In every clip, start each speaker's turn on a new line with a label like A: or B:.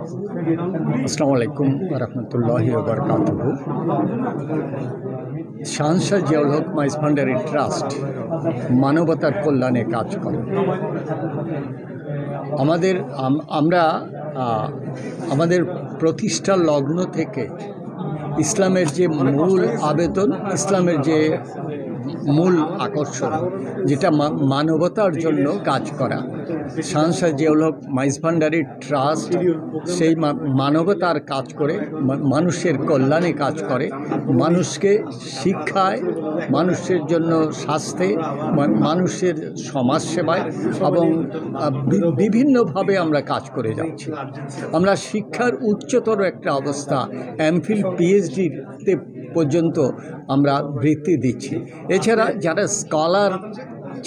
A: আসসালামু আলাইকুম রহমতুল্লাহি ওয়া বারাকাতুহু। শাহনশাহ জিয়াউল হক মাইজ ভান্ডারী ট্রাস্ট মানবতার কল্যাণে কাজ করে। আমাদের প্রতিষ্ঠা লগ্ন থেকে ইসলামের যে মূল আবেদন, ইসলামের যে মূল আকর্ষণ, যেটা মানবতার জন্য কাজ করা, শাহনশাহ জিয়াউল হক মাইজ ভান্ডারী ট্রাস্ট সেই মানবতার কাজ করে, মানুষের কল্যাণে কাজ করে, মানুষকে শিক্ষায়, মানুষের জন্য স্বাস্থ্যে, মানুষের সমাজসেবায় এবং বিভিন্নভাবে আমরা কাজ করে যাচ্ছি। আমরা শিক্ষার উচ্চতর একটা অবস্থা এমফিল পিএইচডিতে পর্যন্ত আমরা বৃত্তি দিচ্ছি। এছাড়া যারা স্কলার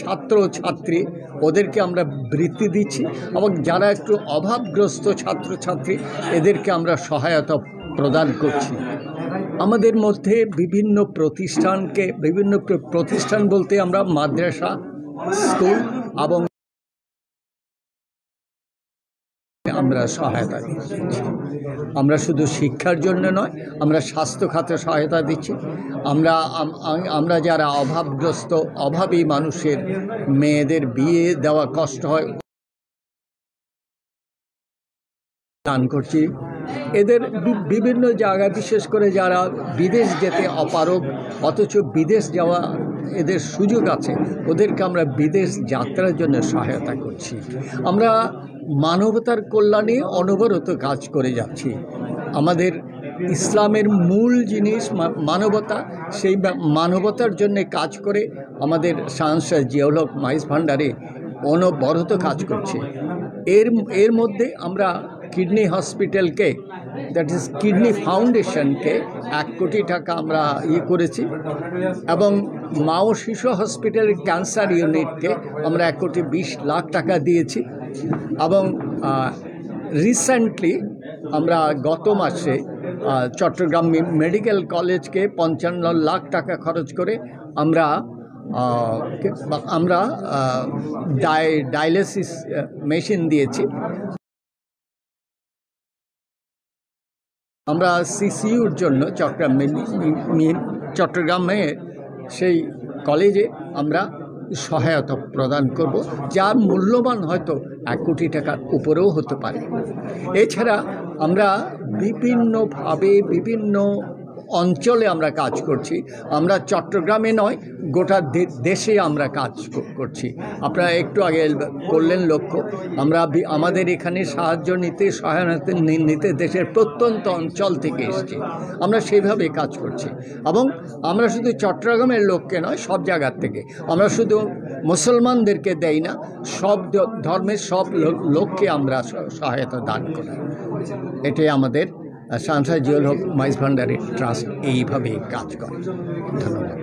A: ছাত্র ছাত্রী ওদেরকে আমরা বৃত্তি দিচ্ছি এবং যারা একটু অভাবগ্রস্ত ছাত্রছাত্রী এদেরকে আমরা সহায়তা প্রদান করছি। আমাদের মধ্যে বিভিন্ন প্রতিষ্ঠান বলতে আমরা মাদ্রাসা, স্কুল এবং আমরা সহায়তা দিচ্ছি। আমরা শুধু শিক্ষার জন্য নয়, আমরা স্বাস্থ্য খাতে সহায়তা দিচ্ছি। আমরা যারা অভাবগ্রস্ত, অভাবী মানুষের মেয়েদের বিয়ে দেওয়া কষ্ট হয় দান করছি। এদের বিভিন্ন জায়গায়, বিশেষ করে যারা বিদেশ যেতে অপারগ অথচ বিদেশ যাওয়া এদের সুযোগ আছে, ওদেরকে আমরা বিদেশ যাত্রার জন্য সহায়তা করছি। আমরা মানবতার কল্যাণে অনবরত কাজ করে যাচ্ছি। আমাদের ইসলামের মূল জিনিস মানবতা, সেই মানবতার জন্য কাজ করে আমাদের শাহনশাহ জিয়াউল হক মাইজ ভান্ডারী অনবরত কাজ করছে। এর মধ্যে আমরা কিডনি হসপিটালকে, দ্যাট ইজ কিডনি ফাউন্ডেশনকে 1 কোটি টাকা আমরা করেছি এবং মা ও শিশু হসপিটালের ক্যান্সার ইউনিটকে আমরা 1,20,00,000 টাকা দিয়েছি এবং রিসেন্টলি আমরা গত মাসে চট্টগ্রাম মেডিকেল কলেজকে 55 লাখ টাকা খরচ করে আমরা ডায়ালিসিস মেশিন দিয়েছি। আমরা সিসিইউর জন্য চট্টগ্রামে সেই কলেজে আমরা সহায়তা প্রদান করব, যার মূল্যবান হয়তো 1 কোটি টাকার উপরেও হতে পারে। এছাড়া আমরা বিভিন্নভাবে বিভিন্ন অঞ্চলে আমরা কাজ করছি। আমরা চট্টগ্রামে নয়, গোটা দেশে আমরা কাজ করছি। আপনারা একটু আগে করলেন লক্ষ্য, আমরা আমাদের এখানে সহায়তা নিতে দেশের প্রত্যন্ত অঞ্চল থেকে এসেছি। আমরা সেইভাবে কাজ করছি এবং আমরা শুধু চট্টগ্রামের লোককে নয়, সব জায়গার থেকে। আমরা শুধু মুসলমানদেরকে দেই না, সব ধর্মের সব লোককে আমরা সহায়তা দান করি। এটাই আমাদের শাহনশাহ জিয়াউল হক মাইজ ভান্ডারী ট্রাস্ট এইভাবেই কাজ করে। ধন্যবাদ।